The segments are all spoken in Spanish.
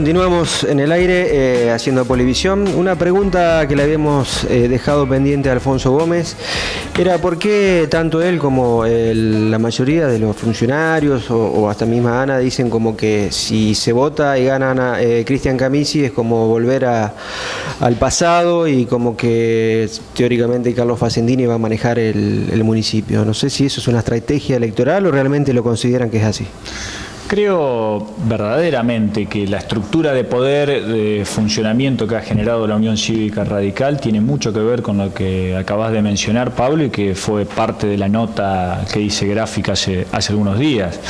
Continuamos en el aire haciendo Polivisión. Una pregunta que le habíamos dejado pendiente a Alfonso Gómez era por qué tanto él como la mayoría de los funcionarios o hasta misma Ana dicen como que si se vota y gana Cristian Camisi es como volver al pasado y como que teóricamente Carlos Facendini va a manejar el municipio. No sé si eso es una estrategia electoral o realmente lo consideran que es así. Creo verdaderamente que la estructura de poder, de funcionamiento que ha generado la Unión Cívica Radical tiene mucho que ver con lo que acabas de mencionar, Pablo, y que fue parte de la nota que hice gráfica hace algunos días.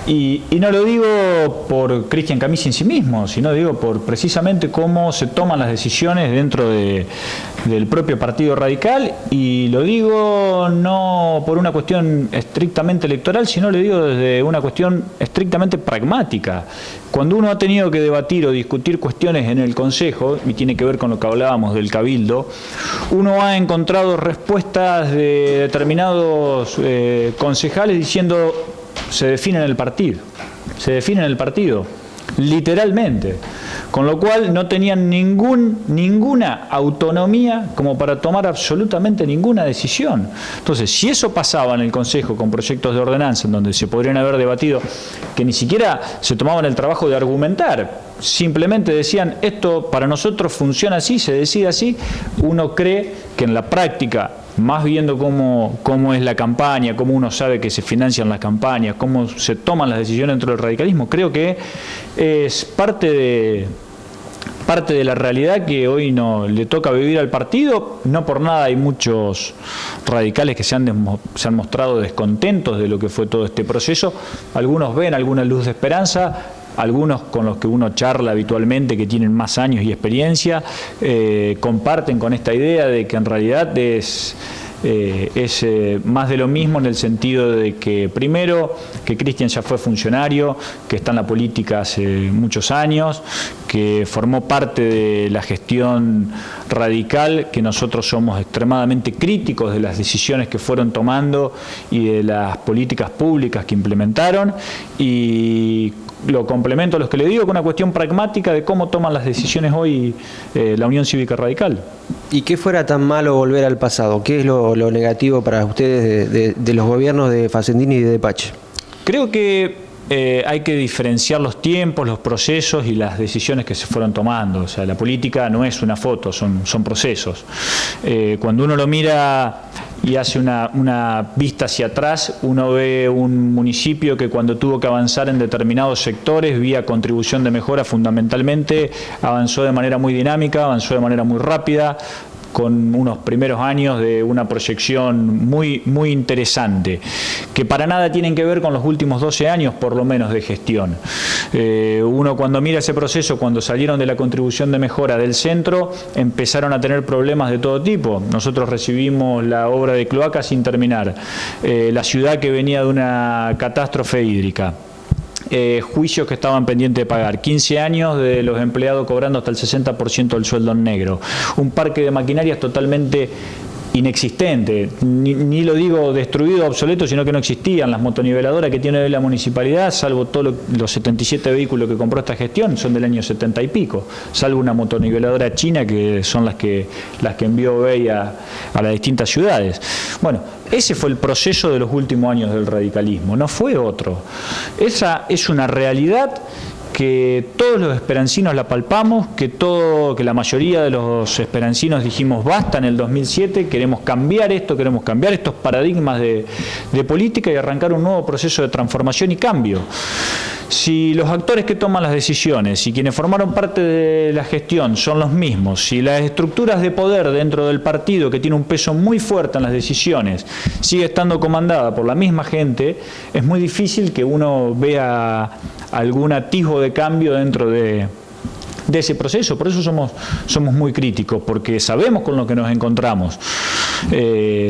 Y no lo digo por Cristian Camisi en sí mismo, sino digo por precisamente cómo se toman las decisiones dentro del propio Partido Radical, y lo digo no por una cuestión estrictamente electoral, sino le digo desde una cuestión estrictamente pragmática. Cuando uno ha tenido que debatir o discutir cuestiones en el Consejo, y tiene que ver con lo que hablábamos del Cabildo, uno ha encontrado respuestas de determinados concejales diciendo se define en el partido, literalmente, con lo cual no tenían ninguna autonomía como para tomar absolutamente ninguna decisión. Entonces, si eso pasaba en el Consejo con proyectos de ordenanza en donde se podrían haber debatido, que ni siquiera se tomaban el trabajo de argumentar, simplemente decían esto para nosotros funciona así, se decide así, uno cree que en la práctica, más viendo cómo es la campaña, cómo uno sabe que se financian las campañas, cómo se toman las decisiones dentro del radicalismo, creo que es parte de la realidad que hoy no le toca vivir al partido. No por nada hay muchos radicales que se han mostrado descontentos de lo que fue todo este proceso. Algunos ven alguna luz de esperanza, algunos con los que uno charla habitualmente, que tienen más años y experiencia, comparten con esta idea de que en realidad es más de lo mismo, en el sentido de que, primero, que Cristian ya fue funcionario, que está en la política hace muchos años, que formó parte de la gestión radical, que nosotros somos extremadamente críticos de las decisiones que fueron tomando y de las políticas públicas que implementaron, y lo complemento a los que le digo con una cuestión pragmática de cómo toman las decisiones hoy la Unión Cívica Radical. ¿Y qué fuera tan malo volver al pasado? ¿Qué es lo negativo para ustedes de los gobiernos de Facendini y de Pache? Creo que hay que diferenciar los tiempos, los procesos y las decisiones que se fueron tomando. O sea, la política no es una foto, son procesos. Cuando uno lo mira y hace una vista hacia atrás, uno ve un municipio que cuando tuvo que avanzar en determinados sectores, vía contribución de mejora fundamentalmente, avanzó de manera muy dinámica, avanzó de manera muy rápida, con unos primeros años de una proyección muy interesante, que para nada tienen que ver con los últimos 12 años, por lo menos, de gestión. Uno cuando mira ese proceso, cuando salieron de la contribución de mejora del centro, empezaron a tener problemas de todo tipo. Nosotros recibimos la obra de cloaca sin terminar, la ciudad que venía de una catástrofe hídrica, juicios que estaban pendientes de pagar, 15 años de los empleados cobrando hasta el 60% del sueldo en negro, un parque de maquinarias totalmente inexistente, ni lo digo destruido, obsoleto, sino que no existían. Las motoniveladoras que tiene la municipalidad, salvo todos los 77 vehículos que compró esta gestión, son del año 70 y pico, salvo una motoniveladora china que son las que envió BEI a las distintas ciudades. Bueno, ese fue el proceso de los últimos años del radicalismo, no fue otro. Esa es una realidad que todos los esperancinos la palpamos, que la mayoría de los esperancinos dijimos basta en el 2007, queremos cambiar estos paradigmas de política y arrancar un nuevo proceso de transformación y cambio. Si los actores que toman las decisiones y quienes formaron parte de la gestión son los mismos, si las estructuras de poder dentro del partido, que tiene un peso muy fuerte en las decisiones, sigue estando comandada por la misma gente, es muy difícil que uno vea algún atisbo de cambio dentro de ese proceso. Por eso somos muy críticos, porque sabemos con lo que nos encontramos.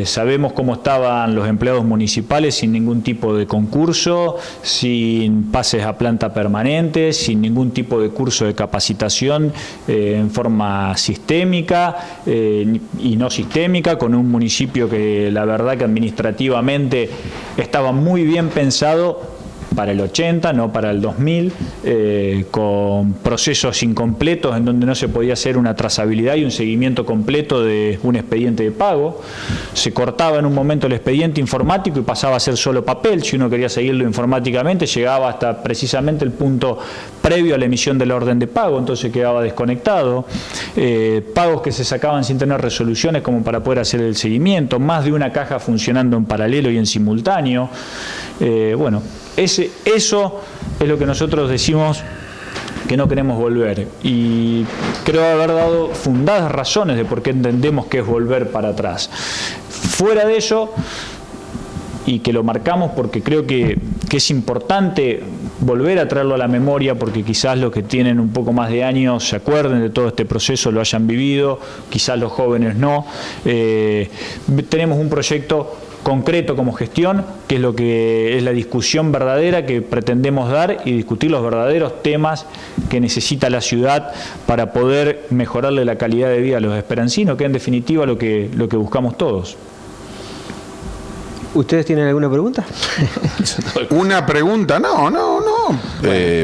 Sabemos cómo estaban los empleados municipales sin ningún tipo de concurso, sin pases a planta permanente, sin ningún tipo de curso de capacitación en forma sistémica y no sistémica, con un municipio que la verdad que administrativamente estaba muy bien pensado, para el 80, no para el 2000, con procesos incompletos en donde no se podía hacer una trazabilidad y un seguimiento completo de un expediente de pago. Se cortaba en un momento el expediente informático y pasaba a ser solo papel. Si uno quería seguirlo informáticamente, llegaba hasta precisamente el punto previo a la emisión de la orden de pago, entonces quedaba desconectado. Pagos que se sacaban sin tener resoluciones como para poder hacer el seguimiento, más de una caja funcionando en paralelo y en simultáneo. Bueno, eso es lo que nosotros decimos que no queremos volver, y creo haber dado fundadas razones de por qué entendemos que es volver para atrás. Fuera de eso, y que lo marcamos porque creo que es importante volver a traerlo a la memoria, porque quizás los que tienen un poco más de años se acuerden de todo este proceso, lo hayan vivido, quizás los jóvenes no. Tenemos un proyecto concreto como gestión, que es lo que es la discusión verdadera que pretendemos dar y discutir los verdaderos temas que necesita la ciudad para poder mejorarle la calidad de vida a los esperancinos, que en definitiva lo que buscamos todos. ¿Ustedes tienen alguna pregunta? Una pregunta, no.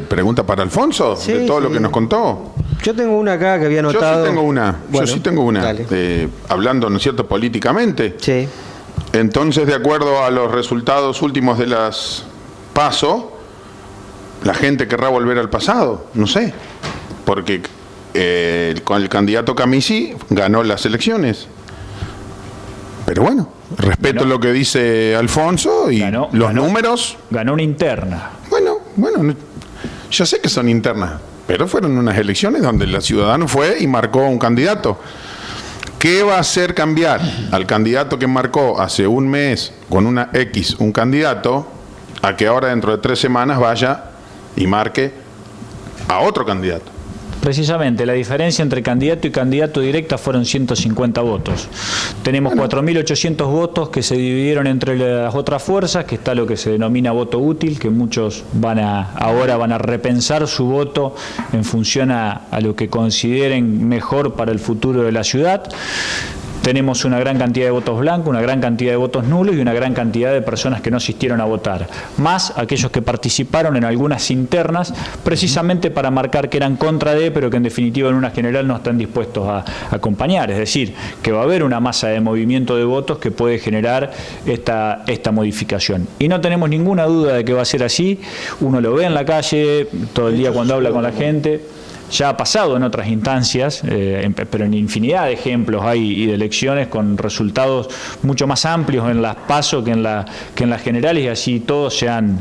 Pregunta para Alfonso, Sí, de todo sí. lo que nos contó. Yo tengo una acá que había anotado. Yo sí tengo una. Dale. Hablando, ¿no es cierto?, políticamente. Sí. Entonces, de acuerdo a los resultados últimos de las PASO, la gente querrá volver al pasado, no sé, porque con el candidato Camisi ganó las elecciones. Pero bueno, respeto lo que dice Alfonso y ganó números. Ganó una interna. Bueno, yo sé que son internas, pero fueron unas elecciones donde el ciudadano fue y marcó un candidato. ¿Qué va a hacer cambiar al candidato que marcó hace un mes con una X un candidato a que ahora dentro de 3 semanas vaya y marque a otro candidato? Precisamente, la diferencia entre candidato y candidato directa fueron 150 votos. Tenemos 4.800 votos que se dividieron entre las otras fuerzas, que está lo que se denomina voto útil, que muchos ahora van a repensar su voto en función a lo que consideren mejor para el futuro de la ciudad. Tenemos una gran cantidad de votos blancos, una gran cantidad de votos nulos y una gran cantidad de personas que no asistieron a votar, más aquellos que participaron en algunas internas precisamente para marcar que eran contra de, pero que en definitiva en una general no están dispuestos a acompañar. Es decir, que va a haber una masa de movimiento de votos que puede generar esta modificación. Y no tenemos ninguna duda de que va a ser así. Uno lo ve en la calle todo el día cuando habla con la gente. Ya ha pasado en otras instancias, pero en infinidad de ejemplos hay y de elecciones con resultados mucho más amplios en las PASO que en las generales, y así todos se han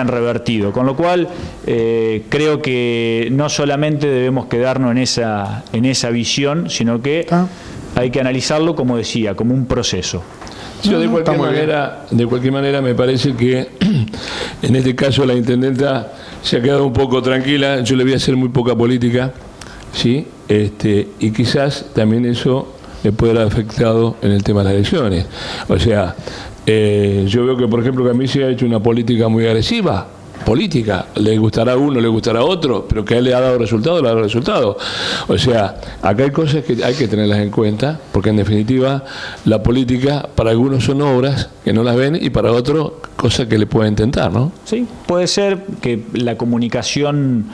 revertido. Con lo cual, creo que no solamente debemos quedarnos en esa visión, sino que hay que analizarlo, como decía, como un proceso. Yo de cualquier manera me parece que en este caso la intendenta se ha quedado un poco tranquila. Yo le voy a hacer muy poca política, ¿sí? Y quizás también eso le puede haber afectado en el tema de las elecciones. O sea, yo veo que, por ejemplo, Camisi ha hecho una política muy agresiva. Política, le gustará a uno, le gustará a otro, pero que a él le ha dado resultado, le ha dado resultado. O sea, acá hay cosas que hay que tenerlas en cuenta, porque en definitiva la política para algunos son obras que no las ven y para otros cosas que le pueden tentar, ¿no? Sí, puede ser que la comunicación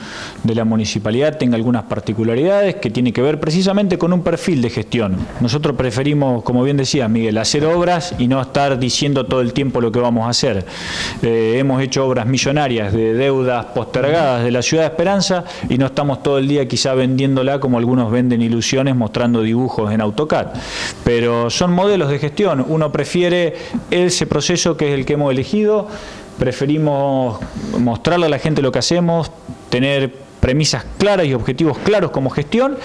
de la municipalidad tenga algunas particularidades que tiene que ver precisamente con un perfil de gestión. Nosotros preferimos, como bien decía Miguel, hacer obras y no estar diciendo todo el tiempo lo que vamos a hacer. Hemos hecho obras millonarias de deudas postergadas de la Ciudad de Esperanza y no estamos todo el día quizá vendiéndola como algunos venden ilusiones mostrando dibujos en AutoCAD. Pero son modelos de gestión. Uno prefiere ese proceso que es el que hemos elegido. Preferimos mostrarle a la gente lo que hacemos, tener premisas claras y objetivos claros como gestión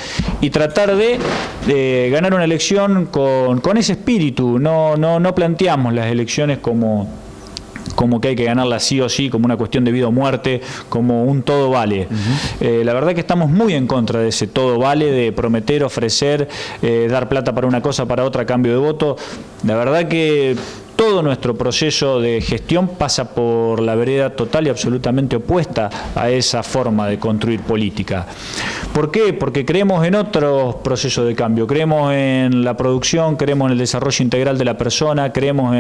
y tratar de ganar una elección con ese espíritu. No planteamos las elecciones como que hay que ganarla sí o sí, como una cuestión de vida o muerte, como un todo vale. La verdad que estamos muy en contra de ese todo vale, de prometer, ofrecer, dar plata para una cosa, para otra a cambio de voto. La verdad que todo nuestro proceso de gestión pasa por la vereda total y absolutamente opuesta a esa forma de construir política. ¿Por qué? Porque creemos en otros procesos de cambio, creemos en la producción, creemos en el desarrollo integral de la persona, creemos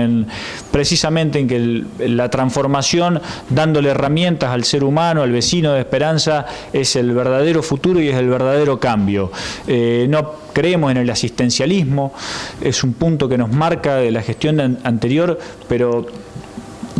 precisamente en que la transformación, dándole herramientas al ser humano, al vecino de Esperanza, es el verdadero futuro y es el verdadero cambio. No creemos en el asistencialismo, es un punto que nos marca de la gestión anterior, pero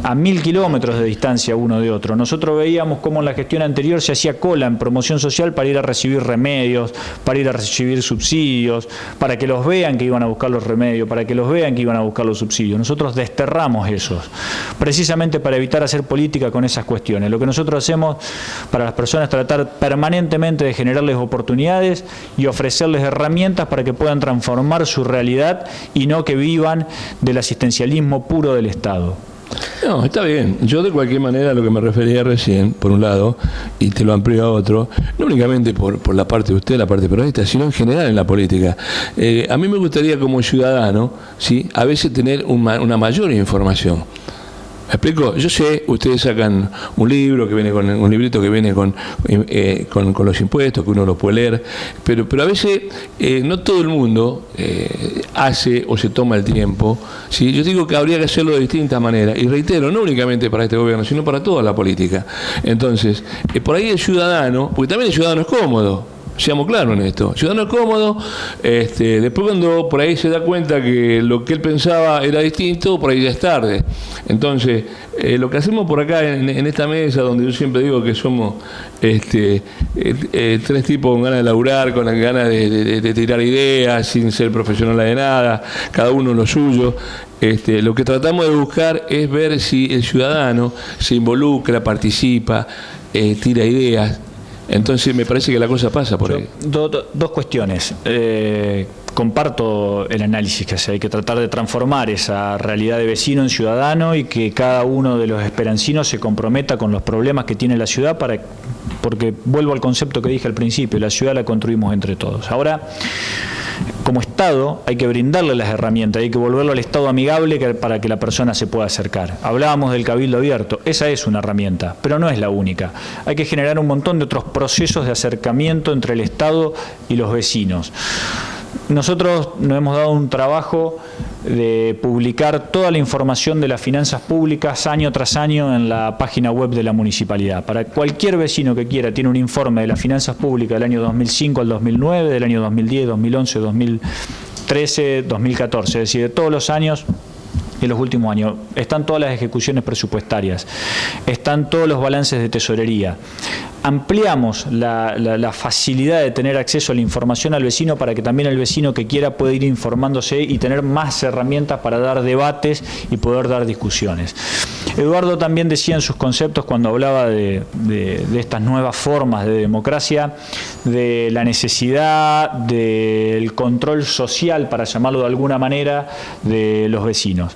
a 1000 kilómetros de distancia uno de otro. Nosotros veíamos cómo en la gestión anterior se hacía cola en promoción social para ir a recibir remedios, para ir a recibir subsidios, para que los vean que iban a buscar los remedios, para que los vean que iban a buscar los subsidios. Nosotros desterramos esos, precisamente para evitar hacer política con esas cuestiones. Lo que nosotros hacemos para las personas es tratar permanentemente de generarles oportunidades y ofrecerles herramientas para que puedan transformar su realidad y no que vivan del asistencialismo puro del Estado. No, está bien. Yo de cualquier manera a lo que me refería recién, por un lado, y te lo amplío a otro, no únicamente por la parte de usted, la parte peronista, sino en general en la política. A mí me gustaría como ciudadano, ¿sí?, a veces tener una mayor información. ¿Me explico? Yo sé, ustedes sacan un libro que viene con un librito que viene con los impuestos, que uno lo puede leer, pero a veces no todo el mundo hace o se toma el tiempo. ¿Sí? Yo digo que habría que hacerlo de distintas maneras, y reitero, no únicamente para este gobierno, sino para toda la política. Entonces, por ahí el ciudadano, porque también el ciudadano es cómodo, seamos claros en esto, ciudadano cómodo, después cuando por ahí se da cuenta que lo que él pensaba era distinto, por ahí ya es tarde. Entonces, lo que hacemos por acá en esta mesa, donde yo siempre digo que somos tres tipos con ganas de laburar, con ganas de tirar ideas, sin ser profesionales de nada, cada uno lo suyo, lo que tratamos de buscar es ver si el ciudadano se involucra, participa, tira ideas. Entonces me parece que la cosa pasa por ahí. Dos cuestiones. Comparto el análisis que hace. Hay que tratar de transformar esa realidad de vecino en ciudadano y que cada uno de los esperancinos se comprometa con los problemas que tiene la ciudad, porque vuelvo al concepto que dije al principio, la ciudad la construimos entre todos. Ahora, como Estado hay que brindarle las herramientas, hay que volverlo al Estado amigable para que la persona se pueda acercar. Hablábamos del cabildo abierto, esa es una herramienta, pero no es la única. Hay que generar un montón de otros procesos de acercamiento entre el Estado y los vecinos. Nosotros nos hemos dado un trabajo de publicar toda la información de las finanzas públicas año tras año en la página web de la municipalidad. Para cualquier vecino que quiera, tiene un informe de las finanzas públicas del año 2005 al 2009, del año 2010, 2011, 2013, 2014, es decir, de todos los años. En los últimos años están todas las ejecuciones presupuestarias, están todos los balances de tesorería. Ampliamos la facilidad de tener acceso a la información al vecino para que también el vecino que quiera pueda ir informándose y tener más herramientas para dar debates y poder dar discusiones. Eduardo también decía en sus conceptos, cuando hablaba de estas nuevas formas de democracia, de la necesidad del control social, para llamarlo de alguna manera, de los vecinos.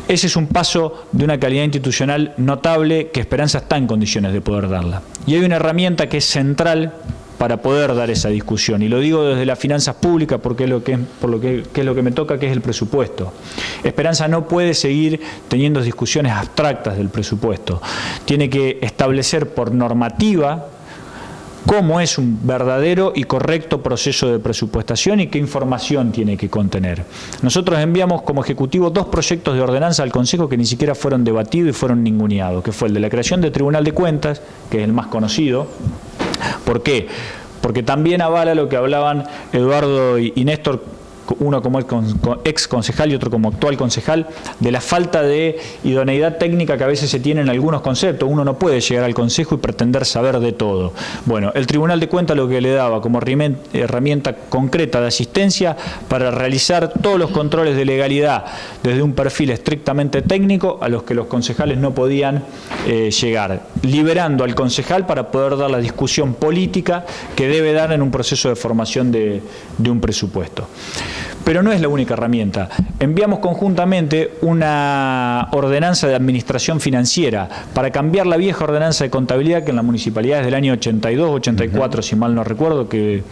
Ese es un paso de una calidad institucional notable que Esperanza está en condiciones de poder darla. Y hay una herramienta que es central para poder dar esa discusión, y lo digo desde las finanzas públicas porque es lo que me toca, que es el presupuesto. Esperanza no puede seguir teniendo discusiones abstractas del presupuesto. Tiene que establecer por normativa cómo es un verdadero y correcto proceso de presupuestación y qué información tiene que contener. Nosotros enviamos como Ejecutivo 2 proyectos de ordenanza al Consejo que ni siquiera fueron debatidos y fueron ninguneados, que fue el de la creación del Tribunal de Cuentas, que es el más conocido. ¿Por qué? Porque también avala lo que hablaban Eduardo y Néstor, uno como ex concejal y otro como actual concejal, de la falta de idoneidad técnica que a veces se tiene en algunos conceptos. Uno no puede llegar al Consejo y pretender saber de todo. Bueno, el Tribunal de Cuentas lo que le daba como herramienta concreta de asistencia para realizar todos los controles de legalidad desde un perfil estrictamente técnico a los que los concejales no podían llegar, liberando al concejal para poder dar la discusión política que debe dar en un proceso de formación de un presupuesto. pero no es la única herramienta. Enviamos conjuntamente una ordenanza de administración financiera para cambiar la vieja ordenanza de contabilidad que en la municipalidad es del año 82, 84, si mal no recuerdo, que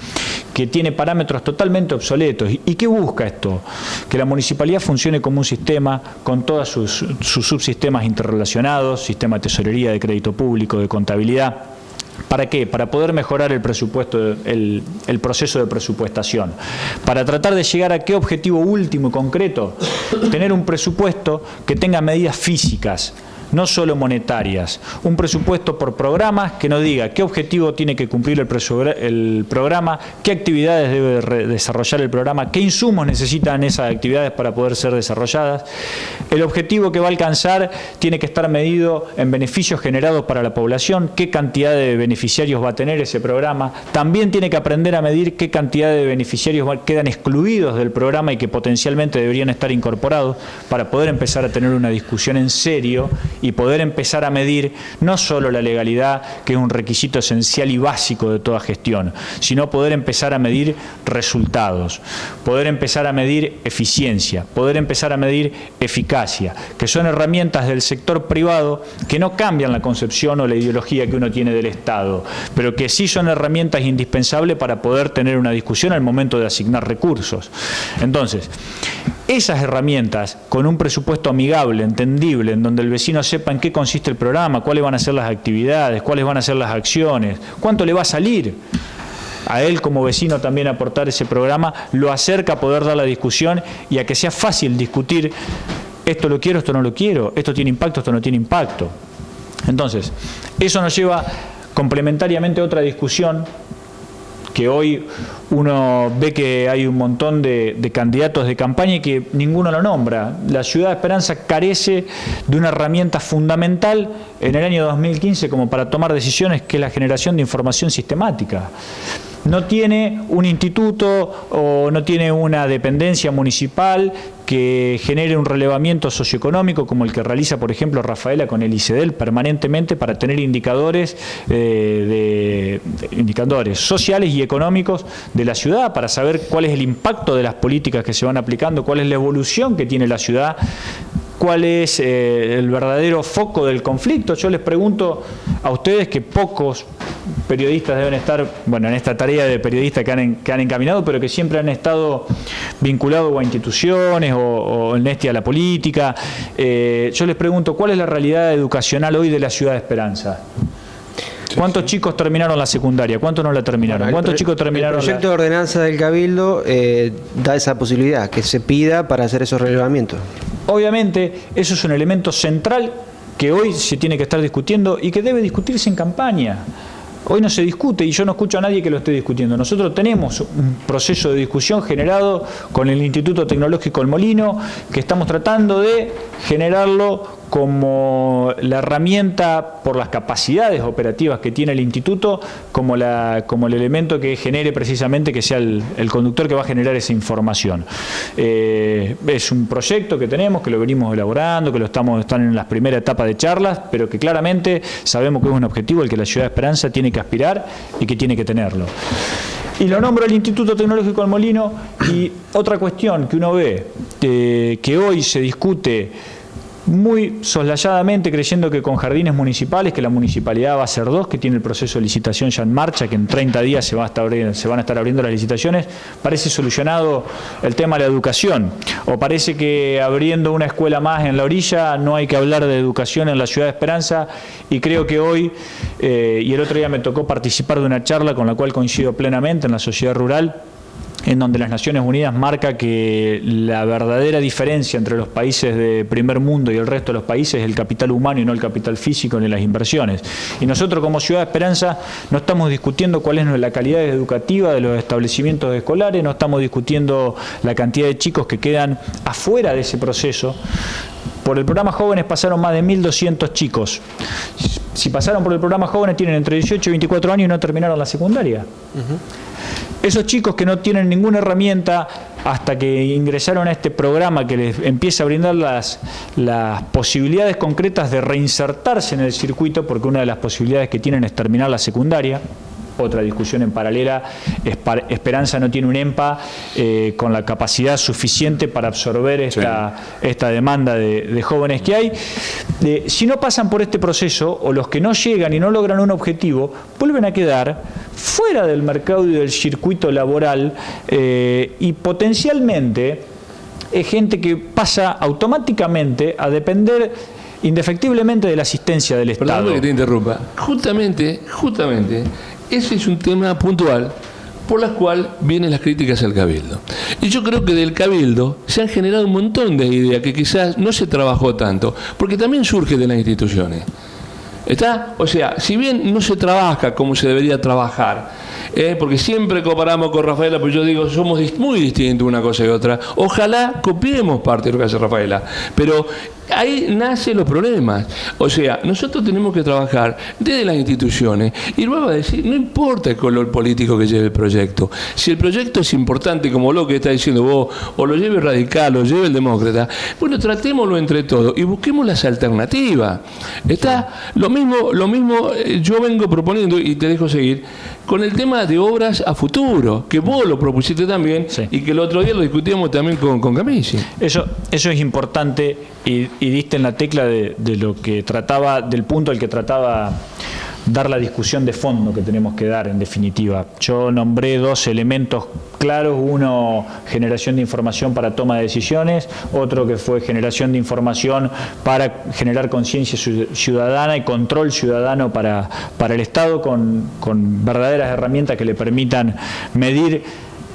tiene parámetros totalmente obsoletos. ¿Y qué busca esto? Que la municipalidad funcione como un sistema con todos sus subsistemas interrelacionados, sistema de tesorería, de crédito público, de contabilidad. ¿Para qué? Para poder mejorar el presupuesto, el proceso de presupuestación. Para tratar de llegar a qué objetivo último y concreto, tener un presupuesto que tenga medidas físicas, no solo monetarias. Un presupuesto por programas que nos diga qué objetivo tiene que cumplir el programa, qué actividades debe desarrollar el programa, qué insumos necesitan esas actividades para poder ser desarrolladas. El objetivo que va a alcanzar tiene que estar medido en beneficios generados para la población, qué cantidad de beneficiarios va a tener ese programa. También tiene que aprender a medir qué cantidad de beneficiarios quedan excluidos del programa y que potencialmente deberían estar incorporados para poder empezar a tener una discusión en serio y poder empezar a medir no solo la legalidad, que es un requisito esencial y básico de toda gestión, sino poder empezar a medir resultados, poder empezar a medir eficiencia, poder empezar a medir eficacia, que son herramientas del sector privado que no cambian la concepción o la ideología que uno tiene del Estado, pero que sí son herramientas indispensables para poder tener una discusión al momento de asignar recursos. Entonces, esas herramientas, con un presupuesto amigable, entendible, en donde el vecino sepa en qué consiste el programa, cuáles van a ser las actividades, cuáles van a ser las acciones, cuánto le va a salir a él como vecino también aportar ese programa, lo acerca a poder dar la discusión y a que sea fácil discutir esto lo quiero, esto no lo quiero, esto tiene impacto, esto no tiene impacto. Entonces, eso nos lleva complementariamente a otra discusión que hoy uno ve que hay un montón de candidatos de campaña y que ninguno lo nombra. La Ciudad de Esperanza carece de una herramienta fundamental en el año 2015 como para tomar decisiones, que es la generación de información sistemática. No tiene un instituto o no tiene una dependencia municipal que genere un relevamiento socioeconómico como el que realiza, por ejemplo, Rafaela con el ICEDEL permanentemente para tener indicadores indicadores sociales y económicos de la ciudad, para saber cuál es el impacto de las políticas que se van aplicando, cuál es la evolución que tiene la ciudad, cuál es el verdadero foco del conflicto. Yo les pregunto a ustedes, que pocos periodistas deben estar, bueno, en esta tarea de periodistas que han encaminado, pero que siempre han estado vinculados a instituciones o en a la política. Yo les pregunto, ¿cuál es la realidad educacional hoy de la Ciudad de Esperanza? ¿Cuántos chicos terminaron la secundaria? ¿Cuántos no la terminaron? ¿Cuántos chicos terminaron el proyecto de ordenanza del Cabildo da esa posibilidad, que se pida para hacer esos relevamientos? Obviamente, eso es un elemento central que hoy se tiene que estar discutiendo y que debe discutirse en campaña. Hoy no se discute y yo no escucho a nadie que lo esté discutiendo. Nosotros tenemos un proceso de discusión generado con el Instituto Tecnológico El Molino, que estamos tratando de generarlo como la herramienta, por las capacidades operativas que tiene el instituto, como el elemento que genere precisamente, que sea el conductor que va a generar esa información. Es un proyecto que tenemos, que lo venimos elaborando, que están en las primeras etapas de charlas, pero que claramente sabemos que es un objetivo al que la Ciudad de Esperanza tiene que aspirar y que tiene que tenerlo. Y lo nombro el Instituto Tecnológico El Molino. Y otra cuestión que uno ve, que hoy se discute muy soslayadamente, creyendo que con jardines municipales, que la municipalidad va a hacer 2, que tiene el proceso de licitación ya en marcha, que en 30 días se van a estar abriendo las licitaciones, parece solucionado el tema de la educación, o parece que abriendo una escuela más en la orilla no hay que hablar de educación en la Ciudad de Esperanza. Y creo que hoy, y el otro día me tocó participar de una charla con la cual coincido plenamente, en la sociedad rural, en donde las Naciones Unidas marca que la verdadera diferencia entre los países de primer mundo y el resto de los países es el capital humano y no el capital físico ni las inversiones. Y nosotros como Ciudad de Esperanza no estamos discutiendo cuál es la calidad educativa de los establecimientos escolares, no estamos discutiendo la cantidad de chicos que quedan afuera de ese proceso. Por el programa Jóvenes pasaron más de 1.200 chicos. Si pasaron por el programa Jóvenes tienen entre 18 y 24 años y no terminaron la secundaria. Esos chicos que no tienen ninguna herramienta hasta que ingresaron a este programa que les empieza a brindar las posibilidades concretas de reinsertarse en el circuito, porque una de las posibilidades que tienen es terminar la secundaria, otra discusión en paralela. Esperanza no tiene un EMPA con la capacidad suficiente para absorber esta demanda de jóvenes que hay. Si no pasan por este proceso, o los que no llegan y no logran un objetivo, vuelven a quedar fuera del mercado y del circuito laboral, y potencialmente es gente que pasa automáticamente a depender indefectiblemente de la asistencia del Estado. Perdón que te interrumpa. Justamente, ese es un tema puntual por la cual vienen las críticas al Cabildo. Y yo creo que del Cabildo se han generado un montón de ideas que quizás no se trabajó tanto, porque también surge de las instituciones. ¿Está? O sea, si bien no se trabaja como se debería trabajar, porque siempre comparamos con Rafaela, pues yo digo, somos muy distintos una cosa y otra. Ojalá copiemos parte de lo que hace Rafaela, pero ahí nacen los problemas. O sea, nosotros tenemos que trabajar desde las instituciones y luego a decir, no importa el color político que lleve el proyecto. Si el proyecto es importante, como lo que está diciendo vos, o lo lleve el radical, o lo lleve el demócrata, bueno, tratémoslo entre todos y busquemos las alternativas. Está lo mismo yo vengo proponiendo, y te dejo seguir, con el tema de obras a futuro, que vos lo propusiste también, sí, y que el otro día lo discutíamos también con Camisi. Eso es importante, y diste en la tecla de lo que trataba, del punto al que trataba dar la discusión de fondo que tenemos que dar, en definitiva. Yo nombré dos elementos claros: uno, generación de información para toma de decisiones; otro que fue generación de información para generar conciencia ciudadana y control ciudadano para el Estado, con verdaderas herramientas que le permitan medir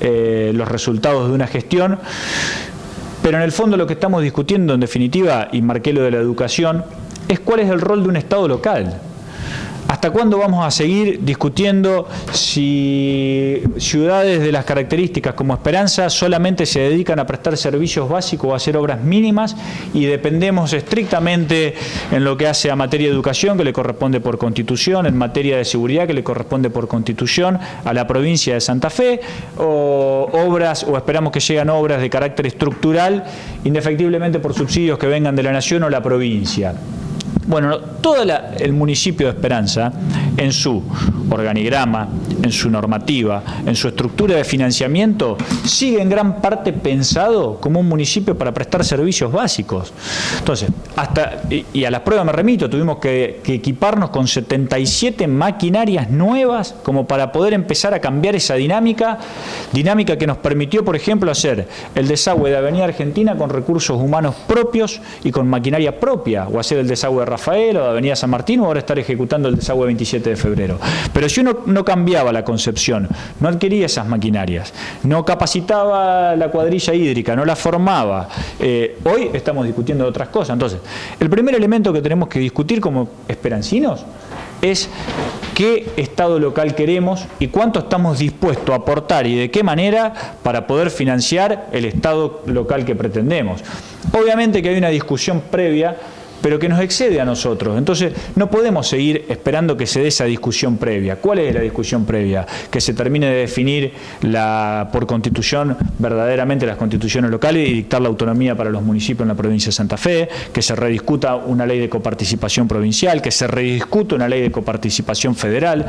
los resultados de una gestión. Pero en el fondo lo que estamos discutiendo, en definitiva, y marqué lo de la educación, es cuál es el rol de un Estado local. ¿Hasta cuándo vamos a seguir discutiendo si ciudades de las características como Esperanza solamente se dedican a prestar servicios básicos o a hacer obras mínimas, y dependemos estrictamente en lo que hace a materia de educación, que le corresponde por Constitución, en materia de seguridad, que le corresponde por Constitución a la provincia de Santa Fe, o esperamos que lleguen obras de carácter estructural, indefectiblemente por subsidios que vengan de la Nación o la provincia? Bueno, todo el municipio de Esperanza, en su organigrama, en su normativa, en su estructura de financiamiento, sigue en gran parte pensado como un municipio para prestar servicios básicos. Entonces, y a las pruebas me remito, tuvimos que equiparnos con 77 maquinarias nuevas como para poder empezar a cambiar esa dinámica que nos permitió, por ejemplo, hacer el desagüe de Avenida Argentina con recursos humanos propios y con maquinaria propia, o hacer el desagüe de Rafael o de Avenida San Martín, o ahora estar ejecutando el desagüe 27 de febrero. Pero si uno no cambiaba la concepción, no adquiría esas maquinarias, no capacitaba la cuadrilla hídrica, no la formaba, hoy estamos discutiendo otras cosas. Entonces, el primer elemento que tenemos que discutir como esperancinos es qué Estado local queremos y cuánto estamos dispuestos a aportar y de qué manera para poder financiar el Estado local que pretendemos. Obviamente que hay una discusión previa, pero que nos excede a nosotros. Entonces, no podemos seguir esperando que se dé esa discusión previa. ¿Cuál es la discusión previa? Que se termine de definir por Constitución verdaderamente las constituciones locales y dictar la autonomía para los municipios en la provincia de Santa Fe, que se rediscuta una ley de coparticipación provincial, que se rediscuta una ley de coparticipación federal.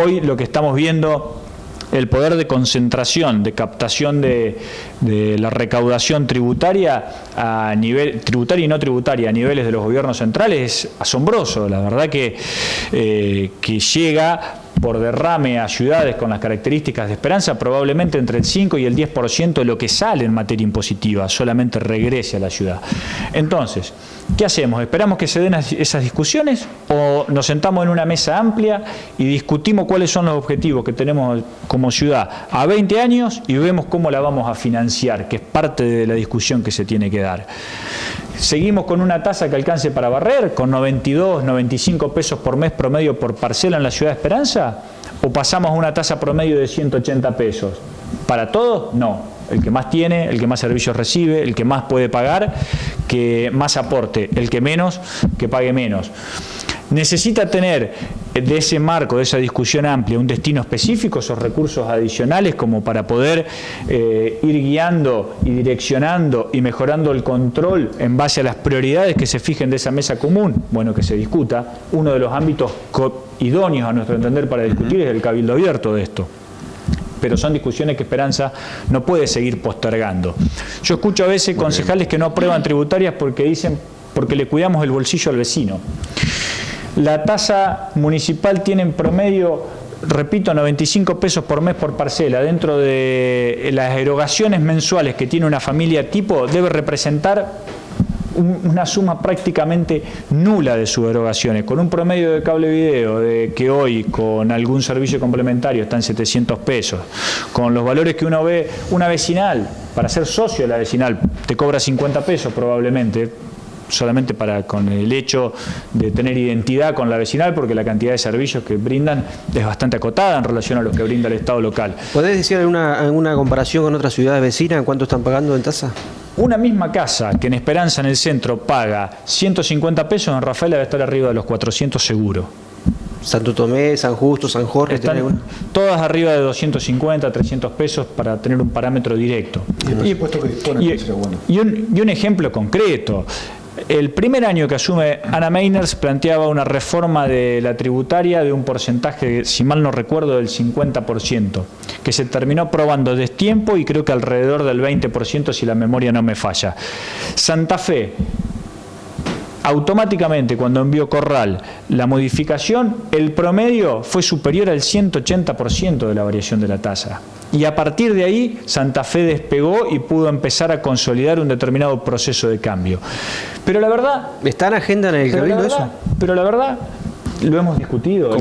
Hoy lo que estamos viendo, el poder de concentración, de captación de la recaudación tributaria a nivel tributaria y no tributaria a niveles de los gobiernos centrales, es asombroso. La verdad que llega por derrame a ciudades con las características de Esperanza, probablemente entre el 5 y el 10% de lo que sale en materia impositiva solamente regrese a la ciudad. Entonces, ¿qué hacemos? ¿Esperamos que se den esas discusiones o nos sentamos en una mesa amplia y discutimos cuáles son los objetivos que tenemos como ciudad a 20 años y vemos cómo la vamos a financiar, que es parte de la discusión que se tiene que dar? ¿Seguimos con una tasa que alcance para barrer, con 92, 95 pesos por mes promedio por parcela en la ciudad de Esperanza? ¿O pasamos a una tasa promedio de 180 pesos? ¿Para todos? No. El que más tiene, el que más servicios recibe, el que más puede pagar, que más aporte. El que menos, que pague menos. Necesita tener de ese marco, de esa discusión amplia, un destino específico, esos recursos adicionales como para poder ir guiando y direccionando y mejorando el control en base a las prioridades que se fijen de esa mesa común, bueno, que se discuta. Uno de los ámbitos idóneos a nuestro entender para discutir es el cabildo abierto de esto. Pero son discusiones que Esperanza no puede seguir postergando. Yo escucho a veces concejales que no aprueban tributarias porque dicen, porque le cuidamos el bolsillo al vecino. La tasa municipal tiene en promedio, repito, 95 pesos por mes por parcela. Dentro de las erogaciones mensuales que tiene una familia tipo, debe representar una suma prácticamente nula de sus erogaciones, con un promedio de cable video de que hoy con algún servicio complementario está en 700 pesos, con los valores que uno ve, una vecinal, para ser socio de la vecinal, te cobra 50 pesos probablemente, solamente con el hecho de tener identidad con la vecinal, porque la cantidad de servicios que brindan es bastante acotada en relación a los que brinda el Estado local. ¿Podés decir alguna comparación con otras ciudades vecinas? ¿Cuánto están pagando en tasa? Una misma casa que en Esperanza en el centro paga 150 pesos, en Rafael debe estar arriba de los 400 seguro. Santo Tomé, San Justo, San Jorge, están todas arriba de 250, 300 pesos para tener un parámetro directo. Y un ejemplo concreto. El primer año que asume Ana Meiners planteaba una reforma de la tributaria de un porcentaje, si mal no recuerdo, del 50%, que se terminó aprobando a destiempo y creo que alrededor del 20% si la memoria no me falla. Santa Fe, automáticamente cuando envió Corral la modificación, el promedio fue superior al 180% de la variación de la tasa. Y a partir de ahí, Santa Fe despegó y pudo empezar a consolidar un determinado proceso de cambio. Pero la verdad... ¿Está en agenda en el Cabildo eso? Pero la verdad, lo hemos discutido.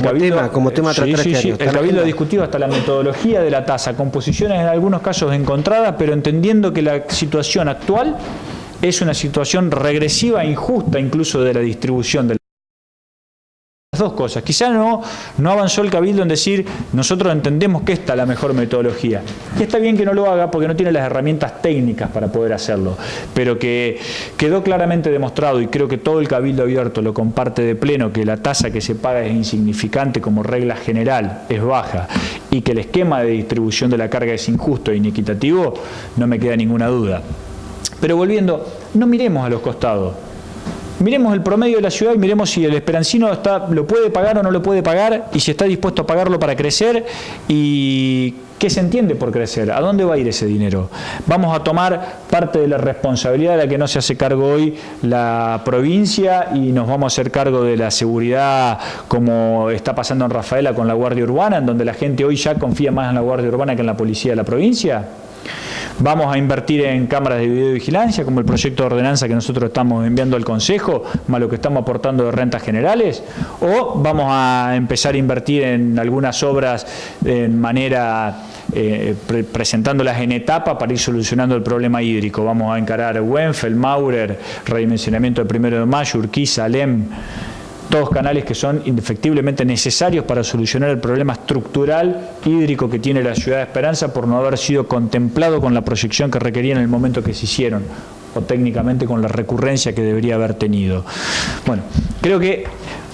Como tema sí, el Cabildo ha discutido hasta la metodología de la tasa, con posiciones en algunos casos encontradas, pero entendiendo que la situación actual es una situación regresiva e injusta incluso de la distribución de las dos cosas. Quizá no avanzó el Cabildo en decir, nosotros entendemos que esta es la mejor metodología. Y está bien que no lo haga porque no tiene las herramientas técnicas para poder hacerlo, pero que quedó claramente demostrado, y creo que todo el Cabildo abierto lo comparte de pleno, que la tasa que se paga es insignificante como regla general, es baja, y que el esquema de distribución de la carga es injusto e inequitativo, no me queda ninguna duda. Pero volviendo, no miremos a los costados. Miremos el promedio de la ciudad y miremos si el esperancino lo puede pagar o no lo puede pagar, y si está dispuesto a pagarlo para crecer, y qué se entiende por crecer, a dónde va a ir ese dinero. Vamos a tomar parte de la responsabilidad de la que no se hace cargo hoy la provincia y nos vamos a hacer cargo de la seguridad, como está pasando en Rafaela con la Guardia Urbana, en donde la gente hoy ya confía más en la Guardia Urbana que en la policía de la provincia. Vamos a invertir en cámaras de videovigilancia, como el proyecto de ordenanza que nosotros estamos enviando al Consejo, más lo que estamos aportando de rentas generales, o vamos a empezar a invertir en algunas obras en manera, presentándolas en etapa para ir solucionando el problema hídrico. Vamos a encarar Wenfeld, Maurer, redimensionamiento del 1 de Mayo, Urquiza, Alem, todos canales que son indefectiblemente necesarios para solucionar el problema estructural hídrico que tiene la ciudad de Esperanza por no haber sido contemplado con la proyección que requería en el momento que se hicieron, o técnicamente con la recurrencia que debería haber tenido. Bueno, creo que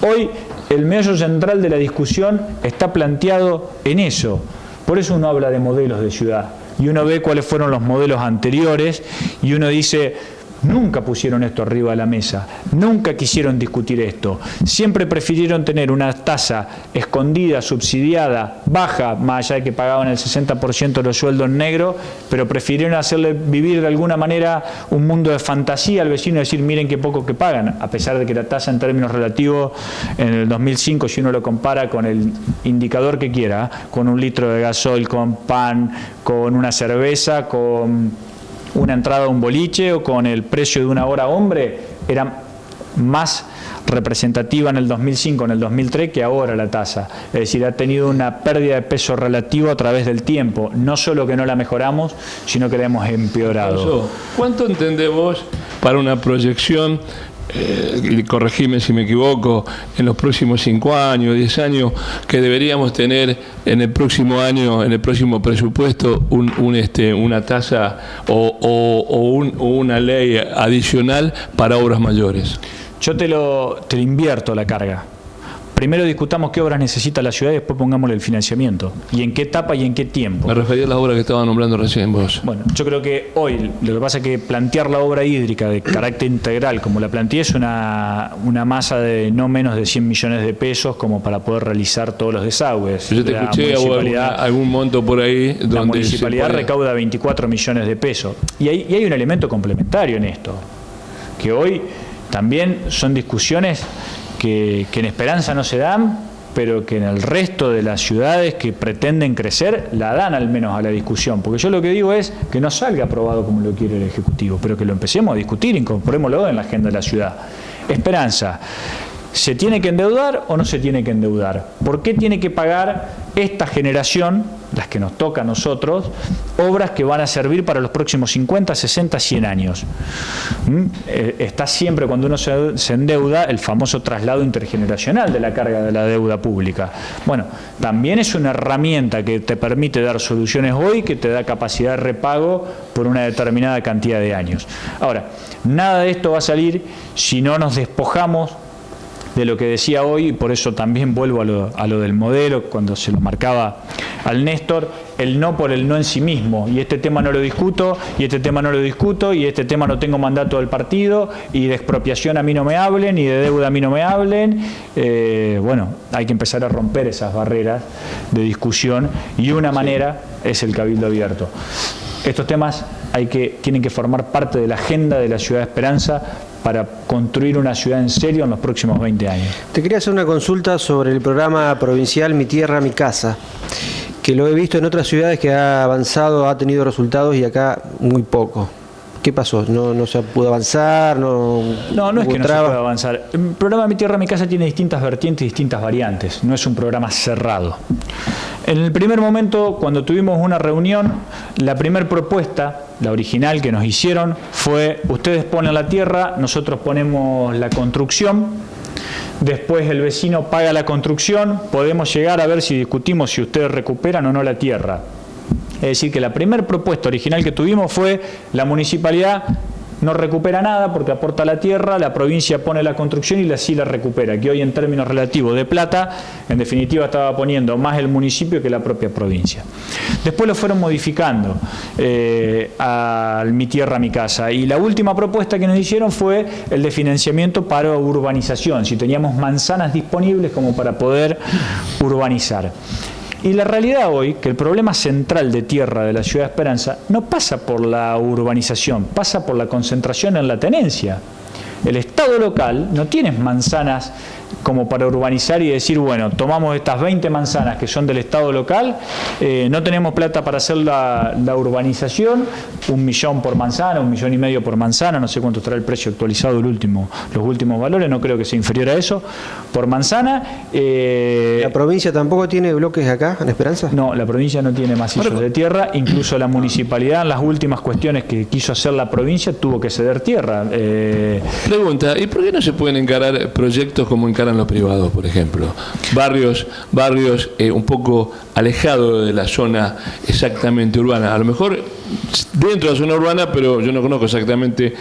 hoy el meollo central de la discusión está planteado en eso. Por eso uno habla de modelos de ciudad y uno ve cuáles fueron los modelos anteriores y uno dice: nunca pusieron esto arriba de la mesa, nunca quisieron discutir esto, siempre prefirieron tener una tasa escondida, subsidiada, baja, más allá de que pagaban el 60% de los sueldos en negro, pero prefirieron hacerle vivir de alguna manera un mundo de fantasía al vecino y decir, miren qué poco que pagan, a pesar de que la tasa en términos relativos en el 2005, si uno lo compara con el indicador que quiera, con un litro de gasoil, con pan, con una cerveza, con una entrada a un boliche o con el precio de una hora hombre, era más representativa en el 2005, en el 2003 que ahora la tasa. Es decir, ha tenido una pérdida de peso relativo a través del tiempo. No solo que no la mejoramos, sino que la hemos empeorado. ¿Cuánto entendés vos para una proyección, corregime si me equivoco, en los próximos 5 años, 10 años, que deberíamos tener en el próximo año, en el próximo presupuesto, una tasa o una ley adicional para obras mayores? Yo te lo invierto la carga. primero discutamos qué obras necesita la ciudad y después pongámosle el financiamiento. Y en qué etapa y en qué tiempo. Me refería a las obras que estaba nombrando recién vos. Bueno, yo creo que hoy lo que pasa es que plantear la obra hídrica de carácter integral, como la planteé, es una masa de no menos de 100 millones de pesos como para poder realizar todos los desagües. Yo te escuché algún monto por ahí. Donde la municipalidad recauda 24 millones de pesos. Y hay un elemento complementario en esto, que hoy también son discusiones que en Esperanza no se dan, pero que en el resto de las ciudades que pretenden crecer la dan al menos a la discusión. Porque yo lo que digo es que no salga aprobado como lo quiere el Ejecutivo, pero que lo empecemos a discutir, incorporémoslo en la agenda de la ciudad. Esperanza, ¿se tiene que endeudar o no se tiene que endeudar? ¿Por qué tiene que pagar esta generación, las que nos toca a nosotros, obras que van a servir para los próximos 50, 60, 100 años? Está siempre, cuando uno se endeuda, el famoso traslado intergeneracional de la carga de la deuda pública. Bueno, también es una herramienta que te permite dar soluciones hoy, que te da capacidad de repago por una determinada cantidad de años. Ahora, nada de esto va a salir si no nos despojamos de lo que decía hoy, y por eso también vuelvo a lo del modelo, cuando se lo marcaba al Néstor, el no por el no en sí mismo, y este tema no lo discuto, y este tema no lo discuto, y este tema no tengo mandato del partido, y de expropiación a mí no me hablen, y de deuda a mí no me hablen. Bueno, hay que empezar a romper esas barreras de discusión, y una manera es el cabildo abierto. Estos temas tienen que formar parte de la agenda de la Ciudad de Esperanza para construir una ciudad en serio en los próximos 20 años. Te quería hacer una consulta sobre el programa provincial Mi Tierra, Mi Casa, que lo he visto en otras ciudades que ha avanzado, ha tenido resultados y acá muy poco. ¿Qué pasó? ¿No se pudo avanzar? No es que no se pueda avanzar. El programa Mi Tierra, Mi Casa tiene distintas vertientes y distintas variantes. No es un programa cerrado. En el primer momento, cuando tuvimos una reunión, la primera propuesta, la original que nos hicieron, fue: ustedes ponen la tierra, nosotros ponemos la construcción, después el vecino paga la construcción, podemos llegar a ver si discutimos si ustedes recuperan o no la tierra. Es decir, que la primera propuesta original que tuvimos fue: la municipalidad no recupera nada porque aporta la tierra, la provincia pone la construcción y sí la recupera, que hoy en términos relativos de plata, en definitiva estaba poniendo más el municipio que la propia provincia. Después lo fueron modificando al Mi Tierra, Mi Casa, y la última propuesta que nos hicieron fue el de financiamiento para urbanización, si teníamos manzanas disponibles como para poder urbanizar. Y la realidad hoy, que el problema central de tierra de la Ciudad de Esperanza no pasa por la urbanización, pasa por la concentración en la tenencia. El Estado local no tiene manzanas como para urbanizar y decir, bueno, tomamos estas 20 manzanas que son del Estado local, no tenemos plata para hacer la urbanización, 1 millón por manzana, 1,5 millones por manzana, no sé cuánto estará el precio actualizado, los últimos valores, no creo que sea inferior a eso, por manzana. ¿La provincia tampoco tiene bloques acá, en Esperanza? No, la provincia no tiene macizos de tierra, incluso la municipalidad, en las últimas cuestiones que quiso hacer la provincia, tuvo que ceder tierra. Pregunta, ¿y por qué no se pueden encarar proyectos como encaran los privados, por ejemplo? Barrios un poco alejados de la zona exactamente urbana. A lo mejor dentro de la zona urbana, pero yo no conozco exactamente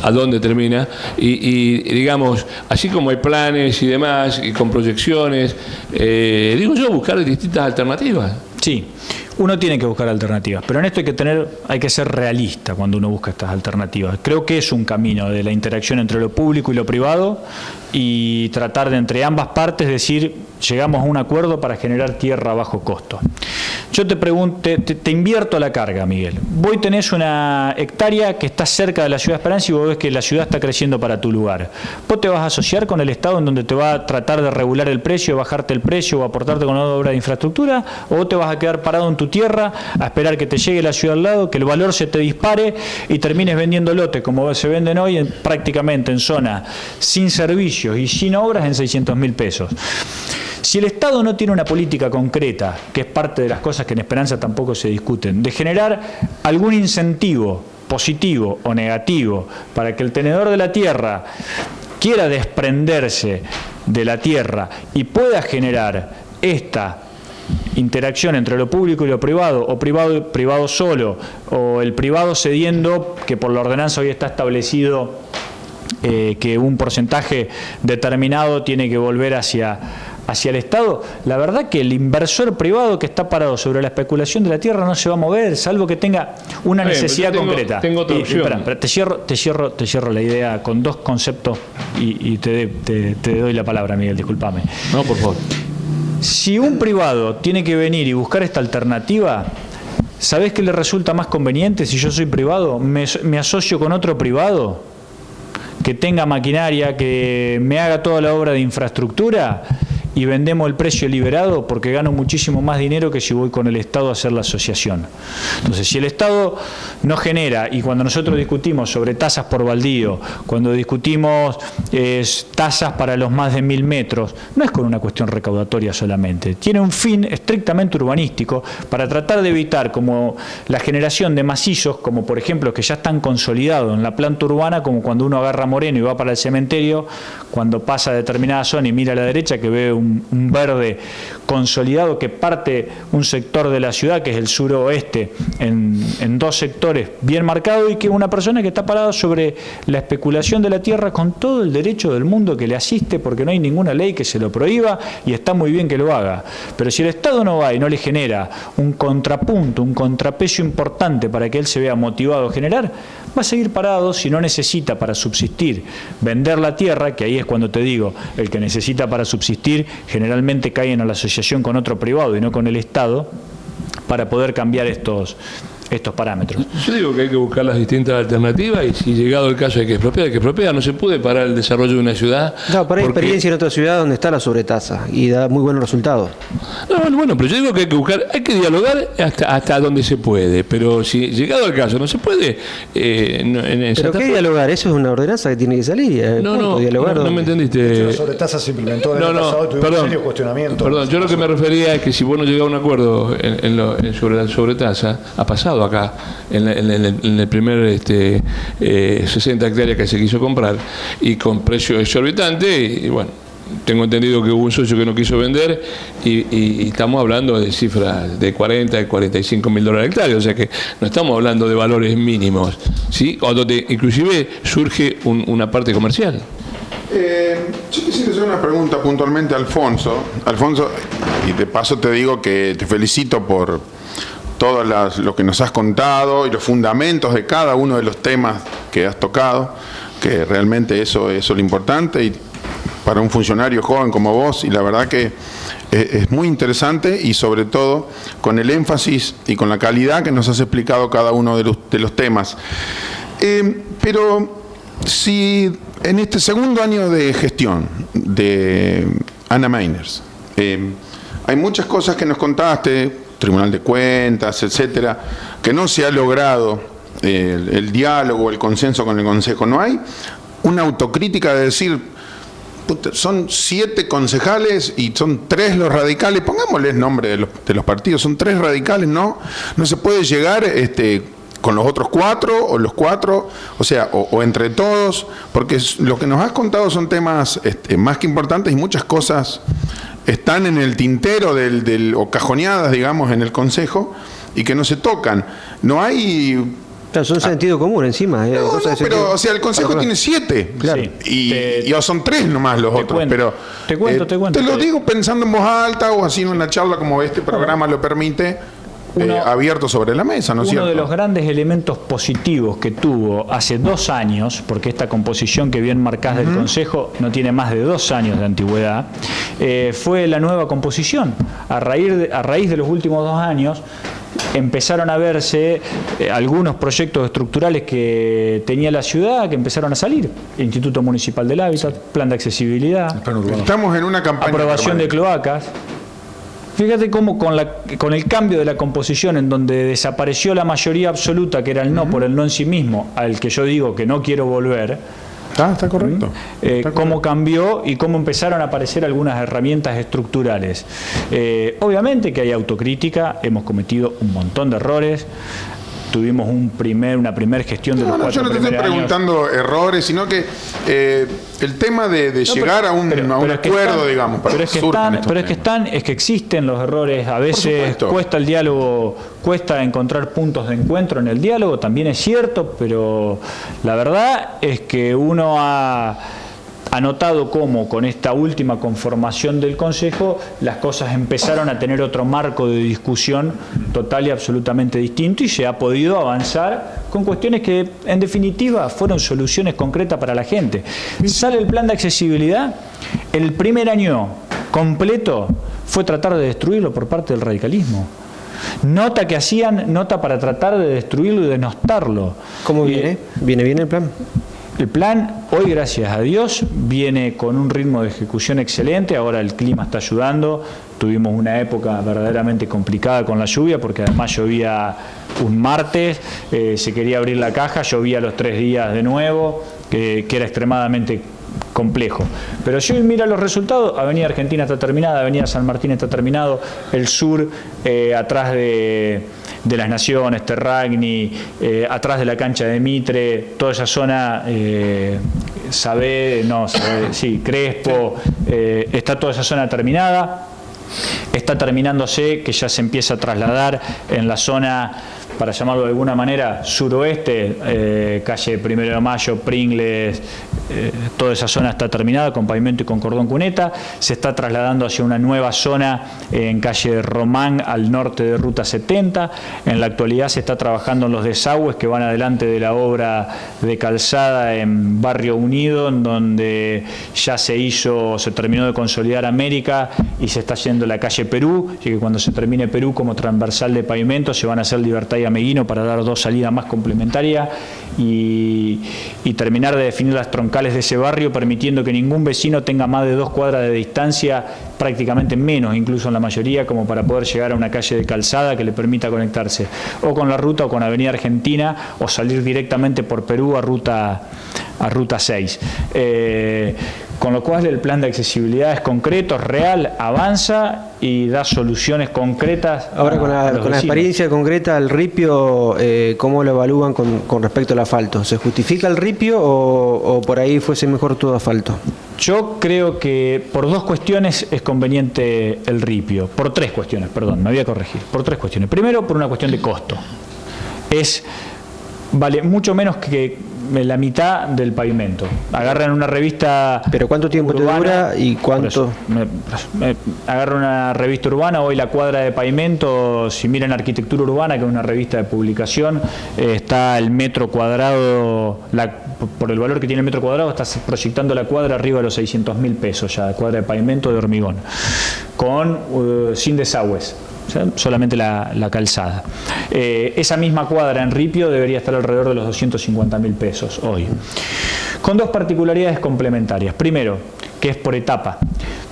a dónde termina. Y digamos, así como hay planes y demás, y con proyecciones, buscar distintas alternativas. Sí. Uno tiene que buscar alternativas, pero en esto hay que ser realista cuando uno busca estas alternativas. Creo que es un camino de la interacción entre lo público y lo privado y tratar de entre ambas partes decir, llegamos a un acuerdo para generar tierra a bajo costo. Yo te pregunto, te invierto la carga, Miguel. Vos tenés una hectárea que está cerca de la Ciudad de Esperanza y vos ves que la ciudad está creciendo para tu lugar. ¿Vos te vas a asociar con el Estado en donde te va a tratar de regular el precio, bajarte el precio o aportarte con una obra de infraestructura? ¿O vos te vas a quedar parado en tu tierra a esperar que te llegue la ciudad al lado, que el valor se te dispare y termines vendiendo lotes como se venden hoy prácticamente en zona sin servicios y sin obras en 600.000 pesos? Si el Estado no tiene una política concreta, que es parte de las cosas que en Esperanza tampoco se discuten, de generar algún incentivo positivo o negativo para que el tenedor de la tierra quiera desprenderse de la tierra y pueda generar esta interacción entre lo público y lo privado, o privado solo, o el privado cediendo, que por la ordenanza hoy está establecido que un porcentaje determinado tiene que volver hacia el Estado, la verdad que el inversor privado que está parado sobre la especulación de la tierra no se va a mover, salvo que tenga una necesidad concreta. Tengo otra opción. Espera, te cierro la idea con dos conceptos y te doy la palabra, Miguel, discúlpame. No, por favor. Si un privado tiene que venir y buscar esta alternativa, ¿sabés qué le resulta más conveniente? Si yo soy privado, me asocio con otro privado que tenga maquinaria, que me haga toda la obra de infraestructura y vendemos el precio liberado porque gano muchísimo más dinero que si voy con el Estado a hacer la asociación. Entonces, si el Estado no genera, y cuando nosotros discutimos sobre tasas por baldío, cuando discutimos tasas para los más de 1000 metros, no es con una cuestión recaudatoria solamente, tiene un fin estrictamente urbanístico para tratar de evitar como la generación de macizos, como por ejemplo que ya están consolidados en la planta urbana, como cuando uno agarra Moreno y va para el cementerio, cuando pasa a determinada zona y mira a la derecha que ve un verde consolidado que parte un sector de la ciudad, que es el suroeste, en dos sectores bien marcados, y que una persona que está parada sobre la especulación de la tierra con todo el derecho del mundo que le asiste, porque no hay ninguna ley que se lo prohíba y está muy bien que lo haga. Pero si el Estado no va y no le genera un contrapunto, un contrapeso importante para que él se vea motivado a generar, va a seguir parado si no necesita para subsistir vender la tierra, que ahí es cuando te digo, el que necesita para subsistir generalmente caen a la asociación con otro privado y no con el Estado, para poder cambiar estos parámetros. Yo digo que hay que buscar las distintas alternativas y si llegado el caso hay que expropiar, no se puede parar el desarrollo de una ciudad. No, pero hay experiencia en otra ciudad donde está la sobretasa y da muy buenos resultados. No, bueno, pero yo digo que hay que buscar, hay que dialogar hasta donde se puede, pero si llegado al caso no se puede... ¿Pero qué dialogar? Eso es una ordenanza que tiene que salir. No me entendiste. La sobretasa se implementó en el pasado y tuvimos serios cuestionamientos. Perdón, yo lo que me refería es que si vos no llegás a un acuerdo sobre la sobretasa, ha pasado acá en el primer 60 hectáreas que se quiso comprar y con precio exorbitante y bueno, tengo entendido que hubo un socio que no quiso vender y estamos hablando de cifras de 40 y 45 mil dólares hectárea, o sea que no estamos hablando de valores mínimos, ¿sí? O donde inclusive surge una parte comercial. Yo quisiera hacer una pregunta puntualmente a Alfonso, y de paso te digo que te felicito por todo lo que nos has contado y los fundamentos de cada uno de los temas que has tocado, que realmente eso es lo importante y para un funcionario joven como vos, y la verdad que es muy interesante y sobre todo con el énfasis y con la calidad que nos has explicado cada uno de los temas. Pero si en este segundo año de gestión de Ana Meiners, hay muchas cosas que nos contaste, Tribunal de Cuentas, etcétera, que no se ha logrado el diálogo, el consenso con el Consejo. No hay una autocrítica de decir, son 7 concejales y son 3 los radicales, pongámosles nombre de los partidos, son 3 radicales, no se puede llegar con los otros 4 o los 4, o sea, o entre todos, porque lo que nos has contado son temas más que importantes y muchas cosas están en el tintero o cajoneadas, digamos, en el Consejo y que no se tocan. No hay... Claro, son sentido común encima. Pero, o sea, el Consejo tiene 7. Claro. Y son 3 nomás los otros. Pero te cuento. Te lo digo pensando en voz alta o así en una charla como este programa lo permite. Abierto sobre la mesa, ¿no es cierto? Uno de los grandes elementos positivos que tuvo hace 2 años, porque esta composición que bien marcás del Consejo no tiene más de 2 años de antigüedad, fue la nueva composición. A raíz de los últimos 2 años empezaron a verse algunos proyectos estructurales que tenía la ciudad que empezaron a salir. Instituto Municipal del Hábitat, Plan de Accesibilidad, estamos en una campaña aprobación de cloacas. Fíjate cómo con el cambio de la composición, en donde desapareció la mayoría absoluta, que era el no por el no en sí mismo, al que yo digo que no quiero volver. Está correcto. Cómo cambió y cómo empezaron a aparecer algunas herramientas estructurales. Obviamente que hay autocrítica, hemos cometido un montón de errores. tuvimos una primera gestión de los 4 yo no te estoy preguntando errores, sino que el tema de llegar a un acuerdo, digamos, para es que existen los errores, a veces cuesta el diálogo, cuesta encontrar puntos de encuentro en el diálogo, también es cierto, pero la verdad es que uno ha notado cómo con esta última conformación del Consejo las cosas empezaron a tener otro marco de discusión total y absolutamente distinto, y se ha podido avanzar con cuestiones que en definitiva fueron soluciones concretas para la gente. Sale el plan de accesibilidad, el primer año completo fue tratar de destruirlo por parte del radicalismo. Nota que hacían, nota para tratar de destruirlo y denostarlo. ¿Cómo viene? ¿Viene bien el plan? El plan, hoy gracias a Dios, viene con un ritmo de ejecución excelente. Ahora el clima está ayudando. Tuvimos una época verdaderamente complicada con la lluvia, porque además llovía un martes, se quería abrir la caja, llovía los 3 días de nuevo, que era extremadamente complejo. Pero si hoy mira los resultados, Avenida Argentina está terminada, Avenida San Martín está terminado, el sur, atrás de las Naciones, Terragni, atrás de la cancha de Mitre, toda esa zona, Crespo, está toda esa zona terminada. Está terminándose, que ya se empieza a trasladar en la zona, para llamarlo de alguna manera, suroeste, calle 1 de Mayo, Pringles, toda esa zona está terminada con pavimento y con cordón cuneta. Se está trasladando hacia una nueva zona en calle Román, al norte de Ruta 70. En la actualidad se está trabajando en los desagües que van adelante de la obra de calzada en Barrio Unido, en donde ya se terminó de consolidar América y se está yendo la calle Perú, y que cuando se termine Perú como transversal de pavimento se van a hacer Libertad y Ameguino para dar 2 salidas más complementarias y terminar de definir las troncales de ese barrio, permitiendo que ningún vecino tenga más de 2 cuadras de distancia, prácticamente menos incluso en la mayoría, como para poder llegar a una calle de calzada que le permita conectarse o con la ruta o con Avenida Argentina, o salir directamente por Perú a ruta 6. Con lo cual el plan de accesibilidad es concreto, es real, avanza y da soluciones concretas. Ahora con la experiencia concreta, el ripio, ¿cómo lo evalúan con respecto al asfalto? ¿Se justifica el ripio o por ahí fuese mejor todo asfalto? Yo creo que por 2 cuestiones es conveniente el ripio. Por 3 cuestiones, perdón, me voy a corregir. Por 3 cuestiones. Primero, por una cuestión de costo. Vale mucho menos que la mitad del pavimento. Agarran una revista. ¿Pero cuánto tiempo urbana, te dura y cuánto? Agarran una revista urbana. Hoy la cuadra de pavimento, si miran Arquitectura Urbana, que es una revista de publicación, está el metro cuadrado, por el valor que tiene el metro cuadrado, está proyectando la cuadra arriba de los 600.000 pesos ya, cuadra de pavimento de hormigón, sin desagües. O sea, solamente la calzada. Esa misma cuadra en ripio debería estar alrededor de los 250.000 pesos hoy. Con 2 particularidades complementarias. Primero, que es por etapa.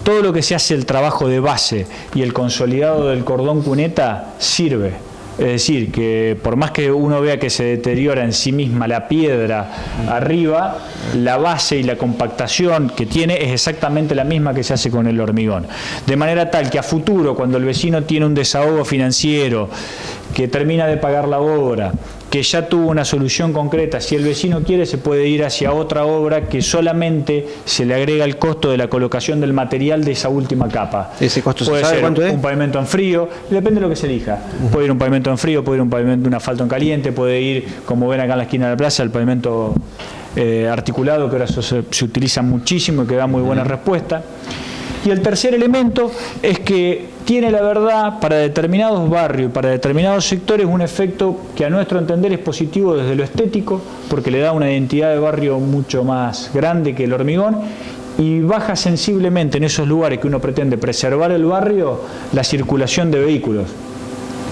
Todo lo que se hace el trabajo de base y el consolidado del cordón cuneta sirve. Es decir, que por más que uno vea que se deteriora en sí misma la piedra arriba, la base y la compactación que tiene es exactamente la misma que se hace con el hormigón. De manera tal que a futuro, cuando el vecino tiene un desahogo financiero, que termina de pagar la obra, que ya tuvo una solución concreta, si el vecino quiere se puede ir hacia otra obra que solamente se le agrega el costo de la colocación del material de esa última capa. ¿Ese costo puede se sabe ser cuánto es? Un pavimento en frío, depende de lo que se elija. Puede ir un pavimento en frío, puede ir un pavimento, un asfalto en caliente, puede ir, como ven acá en la esquina de la plaza, el pavimento articulado, que ahora se utiliza muchísimo y que da muy buena respuesta. Y el tercer elemento es que tiene, la verdad, para determinados barrios, para determinados sectores, un efecto que a nuestro entender es positivo desde lo estético, porque le da una identidad de barrio mucho más grande que el hormigón, y baja sensiblemente en esos lugares que uno pretende preservar el barrio la circulación de vehículos.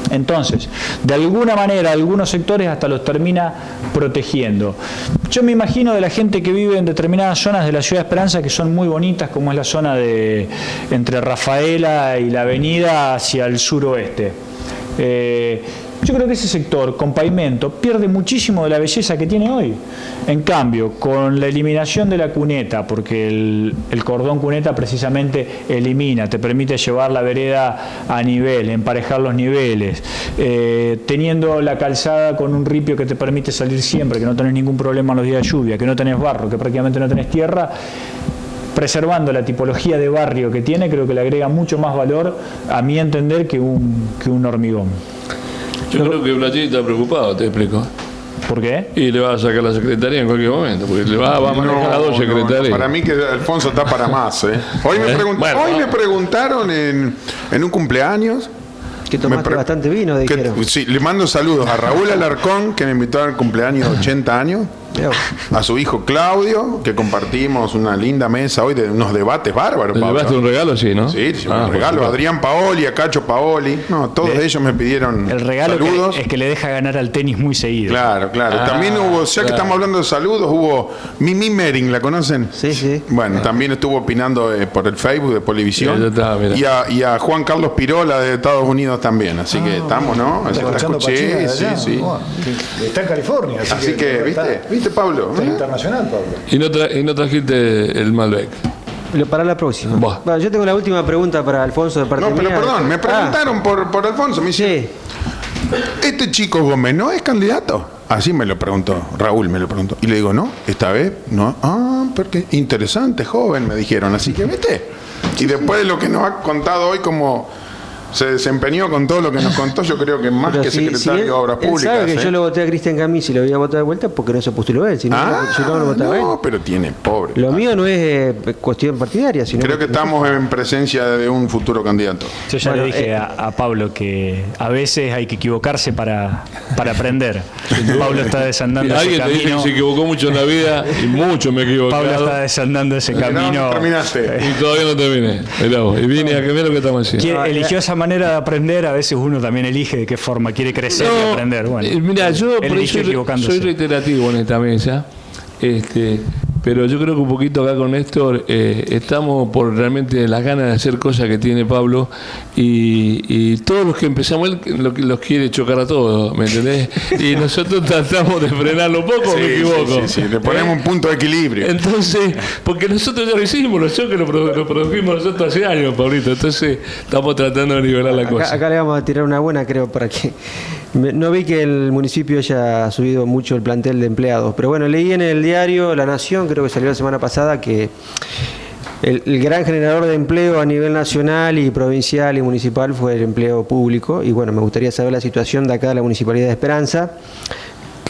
Entonces, de alguna manera, algunos sectores hasta los termina protegiendo. Yo me imagino de la gente que vive en determinadas zonas de la Ciudad de Esperanza que son muy bonitas, como es la zona entre Rafaela y la avenida hacia el suroeste. Yo creo que ese sector, con pavimento, pierde muchísimo de la belleza que tiene hoy. En cambio, con la eliminación de la cuneta, porque el cordón cuneta precisamente elimina, te permite llevar la vereda a nivel, emparejar los niveles, teniendo la calzada con un ripio que te permite salir siempre, que no tenés ningún problema en los días de lluvia, que no tenés barro, que prácticamente no tenés tierra, preservando la tipología de barrio que tiene, creo que le agrega mucho más valor, a mi entender, que un hormigón. Yo creo que Blachini está preocupado, te explico. ¿Por qué? Y le va a sacar la secretaría en cualquier momento, porque le va a manejar a dos secretarias. Para mí que Alfonso está para más. Hoy me preguntaron en un cumpleaños. Que tomaste bastante vino, dijeron. Sí, le mando saludos a Raúl Alarcón, que me invitó al cumpleaños de 80 años. A su hijo Claudio, que compartimos una linda mesa hoy de unos debates bárbaros. ¿Le llevaste un regalo, sí, no? Sí, un regalo. A Adrián Paoli, a Cacho Paoli. No, todos ellos me pidieron el regalo saludos. Es que le deja ganar al tenis muy seguido. Claro. También hubo, ya que estamos hablando de saludos, hubo Mimi Mering, ¿la conocen? Sí. Bueno, también estuvo opinando por el Facebook de Polivisión. Sí, y a Juan Carlos Pirola de Estados Unidos también. Así que estamos, ¿no? Está escuchando Pachina, sí. Bueno, está en California. Así que ¿viste, Pablo? Está internacional, Pablo. Y no trajiste el Malbec. Para la próxima. Bueno, yo tengo la última pregunta para Alfonso de parte No, pero mía. perdón, me preguntaron por Alfonso. Me dice, ¿este chico Gómez no es candidato? Así me lo preguntó, Raúl me lo preguntó. Y le digo, no, esta vez no. Porque interesante, joven, me dijeron. Así que, ¿viste? Y después de lo que nos ha contado hoy, como se desempeñó con todo lo que nos contó, yo creo que más que secretario de Obras Públicas. Sabe que yo lo voté a Cristian Camis y lo voy a votar de vuelta porque no se postuló él. Si no lo votaba él. No, pero tiene, pobre. Lo mío no es cuestión partidaria, sino creo que estamos en presencia de un futuro candidato. Yo ya le dije a Pablo que a veces hay que equivocarse para aprender. Pablo está desandando ese camino. Alguien te dice que se equivocó mucho en la vida y mucho me he equivocado. Pablo está desandando ese camino. No terminaste. Y todavía no terminé. Y vine a que ver lo que estamos haciendo. Eligió esa manera de aprender, a veces uno también elige de qué forma quiere crecer y aprender. Bueno, mira, yo por eso soy reiterativo en esta mesa, pero yo creo que un poquito acá con Néstor estamos por realmente las ganas de hacer cosas que tiene Pablo y todos los que empezamos él los quiere chocar a todos, ¿me entendés? Y nosotros tratamos de frenarlo un poco, ¿me equivoco? Sí, le ponemos un punto de equilibrio. Entonces, porque nosotros ya lo hicimos, los choques lo produjimos nosotros hace años, Pablito, entonces estamos tratando de nivelar la cosa. Acá le vamos a tirar una buena, creo, para que... No vi que el municipio haya subido mucho el plantel de empleados, pero bueno, leí en el diario La Nación, creo que salió la semana pasada, que el gran generador de empleo a nivel nacional y provincial y municipal fue el empleo público. Y bueno, me gustaría saber la situación de acá de la Municipalidad de Esperanza,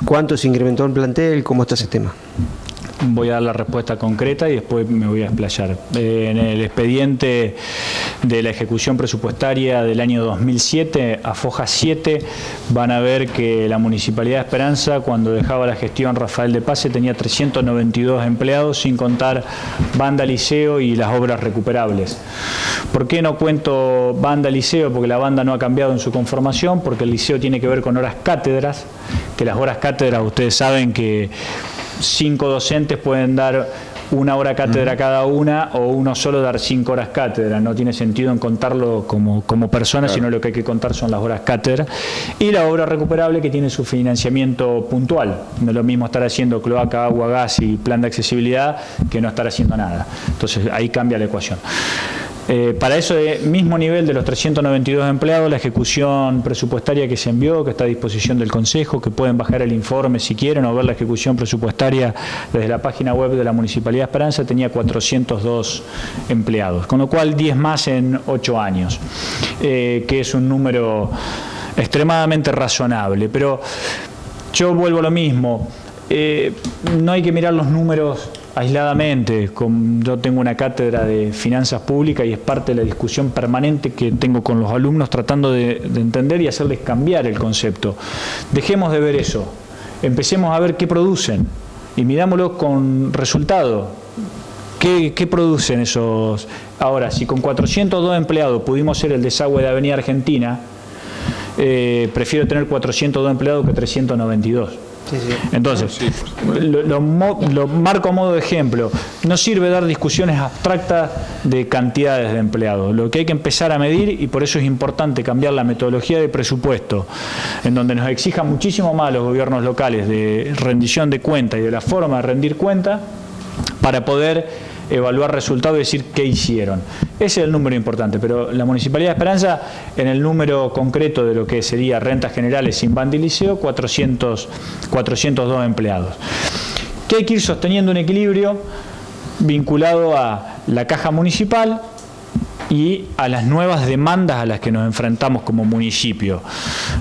cuánto se incrementó el plantel, cómo está ese tema. Voy a dar la respuesta concreta y después me voy a explayar. En el expediente de la ejecución presupuestaria del año 2007, a foja 7, van a ver que la Municipalidad de Esperanza, cuando dejaba la gestión Rafael de Pase, tenía 392 empleados, sin contar banda liceo y las obras recuperables. ¿Por qué no cuento banda liceo? Porque la banda no ha cambiado en su conformación, porque el liceo tiene que ver con horas cátedras, que las horas cátedras ustedes saben que 5 docentes pueden dar una hora cátedra cada una, o uno solo dar 5 horas cátedra. No tiene sentido en contarlo como persona, sino lo que hay que contar son las horas cátedra. Y la obra recuperable, que tiene su financiamiento puntual. No es lo mismo estar haciendo cloaca, agua, gas y plan de accesibilidad que no estar haciendo nada. Entonces ahí cambia la ecuación. Para eso mismo nivel de los 392 empleados, la ejecución presupuestaria que se envió, que está a disposición del Consejo, que pueden bajar el informe si quieren o ver la ejecución presupuestaria desde la página web de la Municipalidad de Esperanza, tenía 402 empleados, con lo cual 10 más en 8 años, que es un número extremadamente razonable. Pero yo vuelvo a lo mismo, no hay que mirar los números aisladamente. Yo tengo una cátedra de finanzas públicas y es parte de la discusión permanente que tengo con los alumnos, tratando de entender y hacerles cambiar el concepto. Dejemos de ver eso, empecemos a ver qué producen y mirámoslo con resultado. ¿Qué producen esos? Ahora, si con 402 empleados pudimos ser el desagüe de Avenida Argentina, prefiero tener 402 empleados que 392. Sí, sí. Entonces, lo marco a modo de ejemplo. No sirve dar discusiones abstractas de cantidades de empleados. Lo que hay que empezar a medir, y por eso es importante cambiar la metodología de presupuesto, en donde nos exija muchísimo más los gobiernos locales de rendición de cuentas y de la forma de rendir cuentas, para poder evaluar resultados y decir qué hicieron. Ese es el número importante, pero la Municipalidad de Esperanza, en el número concreto de lo que sería rentas generales sin banda y liceo, 402 empleados. Que hay que ir sosteniendo un equilibrio vinculado a la caja municipal y a las nuevas demandas a las que nos enfrentamos como municipio.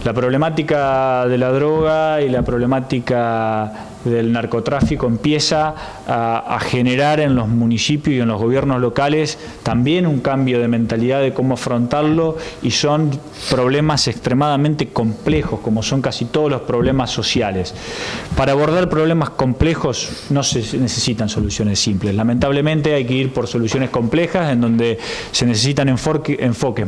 La problemática de la droga y la problemática del narcotráfico empieza a generar en los municipios y en los gobiernos locales también un cambio de mentalidad de cómo afrontarlo, y son problemas extremadamente complejos, como son casi todos los problemas sociales. Para abordar problemas complejos no se necesitan soluciones simples. Lamentablemente hay que ir por soluciones complejas en donde se necesitan enfoques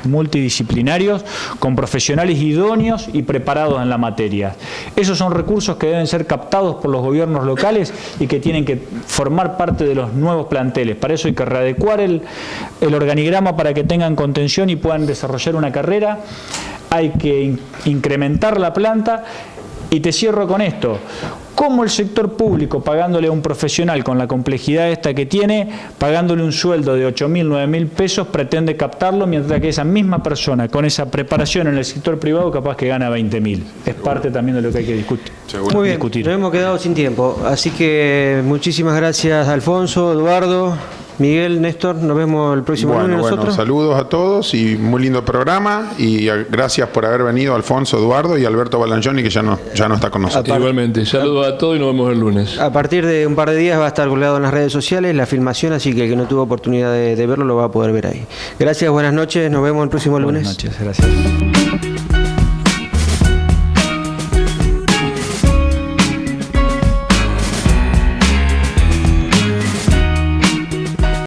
multidisciplinarios con profesionales idóneos y preparados en la materia. Esos son recursos que deben ser captados por los gobiernos locales y que tienen que formar parte de los nuevos planteles. Para eso hay que readecuar el organigrama para que tengan contención y puedan desarrollar una carrera. Hay que incrementar la planta. Y te cierro con esto. ¿Cómo el sector público, pagándole a un profesional con la complejidad esta que tiene, pagándole un sueldo de 8.000, 9.000 pesos, pretende captarlo, mientras que esa misma persona con esa preparación en el sector privado capaz que gana 20.000? Es parte también de lo que hay que discutir. Muy bien, nos hemos quedado sin tiempo. Así que muchísimas gracias, Alfonso, Eduardo, Miguel, Néstor. Nos vemos el próximo lunes nosotros. Saludos a todos y muy lindo programa. Y gracias por haber venido, Alfonso, Eduardo y Alberto Balangioni, que ya no está con nosotros. Igualmente, saludos a todos y nos vemos el lunes. A partir de un par de días va a estar colgado en las redes sociales la filmación, así que el que no tuvo oportunidad de verlo lo va a poder ver ahí. Gracias, buenas noches, nos vemos el próximo lunes. Buenas noches, gracias.